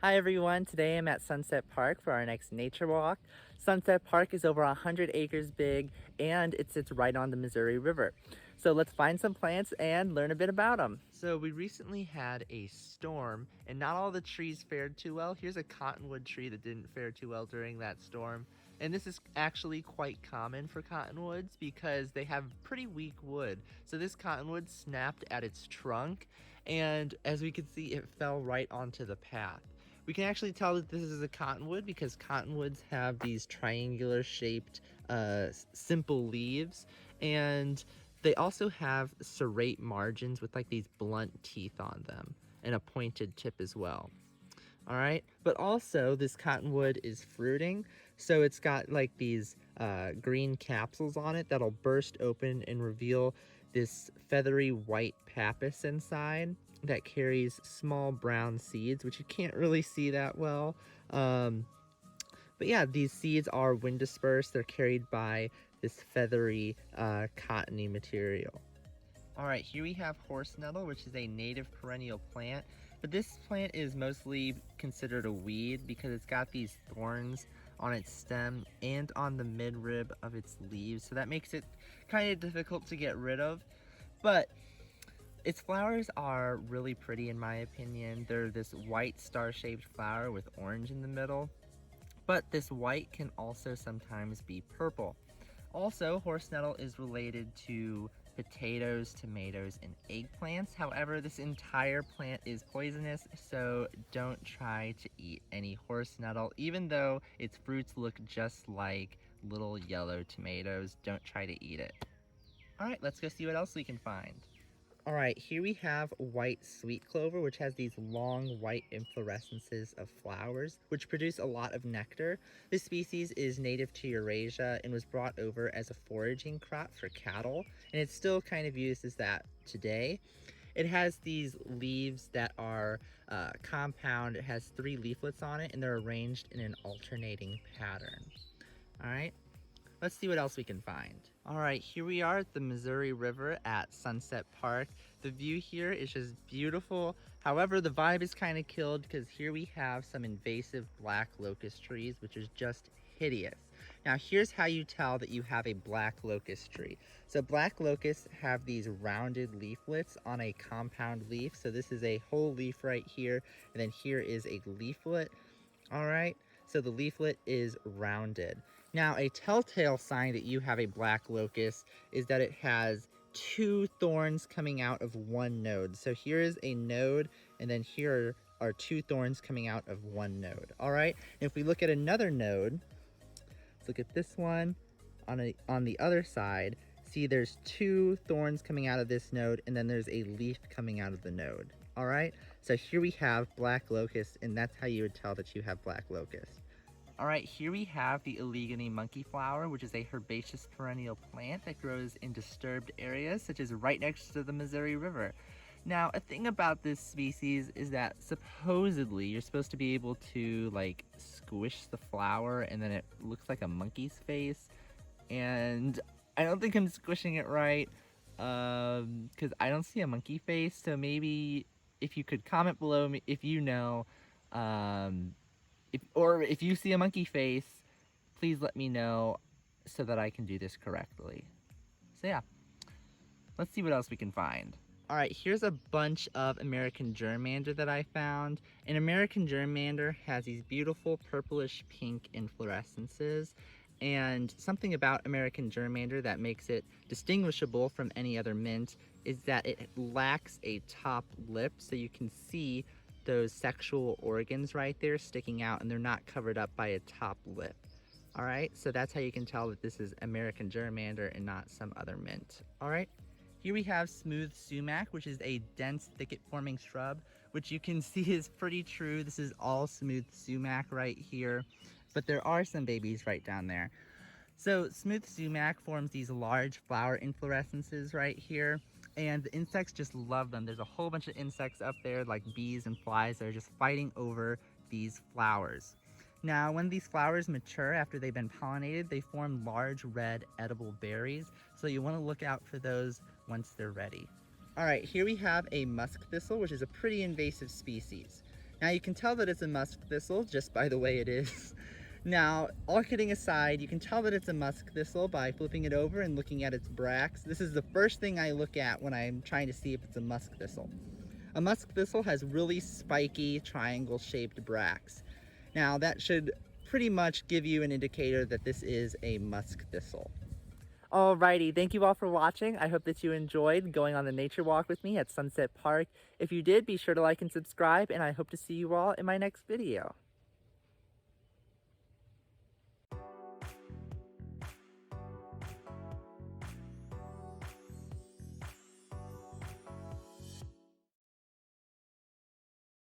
Hi everyone, today I'm at Sunset Park for our next nature walk. Sunset Park is over 100 acres big and it sits right on the Missouri River. So let's find some plants and learn a bit about them. So we recently had a storm and not all the trees fared too well. Here's a cottonwood tree that didn't fare too well during that storm. And this is actually quite common for cottonwoods because they have pretty weak wood. So this cottonwood snapped at its trunk, and as we can see, it fell right onto the path. We can actually tell that this is a cottonwood because cottonwoods have these triangular shaped simple leaves, and they also have serrate margins with like these blunt teeth on them and a pointed tip as well. All right, but also this cottonwood is fruiting, so it's got like these green capsules on it that'll burst open and reveal this feathery white pappus inside that carries small brown seeds, which you can't really see that well. But yeah, these seeds are wind dispersed. They're carried by this feathery, cottony material. All right, here we have Horsenettle, which is a native perennial plant, but this plant is mostly considered a weed because it's got these thorns on its stem and on the midrib of its leaves, so that makes it kind of difficult to get rid of. But its flowers are really pretty in my opinion. They're this white star-shaped flower with orange in the middle, but this white can also sometimes be purple. Also, horsenettle is related to potatoes, tomatoes, and eggplants. However, this entire plant is poisonous, so don't try to eat any horsenettle. Even though its fruits look just like little yellow tomatoes, don't try to eat it. All right, let's go see what else we can find. All right, here we have white sweet clover, which has these long white inflorescences of flowers, which produce a lot of nectar. This species is native to Eurasia and was brought over as a foraging crop for cattle, and it's still kind of used as that today. It has these leaves that are compound. It has 3 leaflets on it, and they're arranged in an alternating pattern. All right. Let's see what else we can find. All right, here we are at the Missouri River at Sunset Park. The view here is just beautiful. However, the vibe is kind of killed because here we have some invasive black locust trees, which is just hideous. Now, here's how you tell that you have a black locust tree. So black locusts have these rounded leaflets on a compound leaf. So this is a whole leaf right here, and then here is a leaflet. All right, so the leaflet is rounded. Now, a telltale sign that you have a black locust is that it has 2 thorns coming out of one node. So here is a node, and then here are 2 thorns coming out of one node. All right, and if we look at another node, let's look at this one on the other side. See, there's 2 thorns coming out of this node, and then there's a leaf coming out of the node. All right, so here we have black locust, and that's how you would tell that you have black locust. All right, here we have the Allegheny monkeyflower, which is a herbaceous perennial plant that grows in disturbed areas, such as right next to the Missouri River. Now, a thing about this species is that supposedly you're supposed to be able to like squish the flower and then it looks like a monkey's face. And I don't think I'm squishing it right because I don't see a monkey face. So maybe if you could comment below me if you know, if you see a monkey face, please let me know so that I can do this correctly. So yeah, let's see what else we can find. All right, here's a bunch of American Germander that I found. An American Germander has these beautiful purplish pink inflorescences, and something about American Germander that makes it distinguishable from any other mint is that it lacks a top lip, so you can see those sexual organs right there sticking out, and they're not covered up by a top lip. All right, so that's how you can tell that this is American Germander and not some other mint. All right. Here we have smooth sumac, which is a dense thicket-forming shrub, which you can see is pretty true. This is all smooth sumac right here, but there are some babies right down there. So smooth sumac forms these large flower inflorescences right here, and the insects just love them. There's a whole bunch of insects up there, like bees and flies, that are just fighting over these flowers. Now, when these flowers mature after they've been pollinated, they form large red edible berries, so you want to look out for those once they're ready. All right, here we have a musk thistle, which is a pretty invasive species. Now you can tell that it's a musk thistle just by the way it is. Now, all kidding aside, you can tell that it's a musk thistle by flipping it over and looking at its bracts. This is the first thing I look at when I'm trying to see if it's a musk thistle. A musk thistle has really spiky, triangle-shaped bracts. Now, that should pretty much give you an indicator that this is a musk thistle. Alrighty, thank you all for watching. I hope that you enjoyed going on the nature walk with me at Sunset Park. If you did, be sure to like and subscribe, and I hope to see you all in my next video.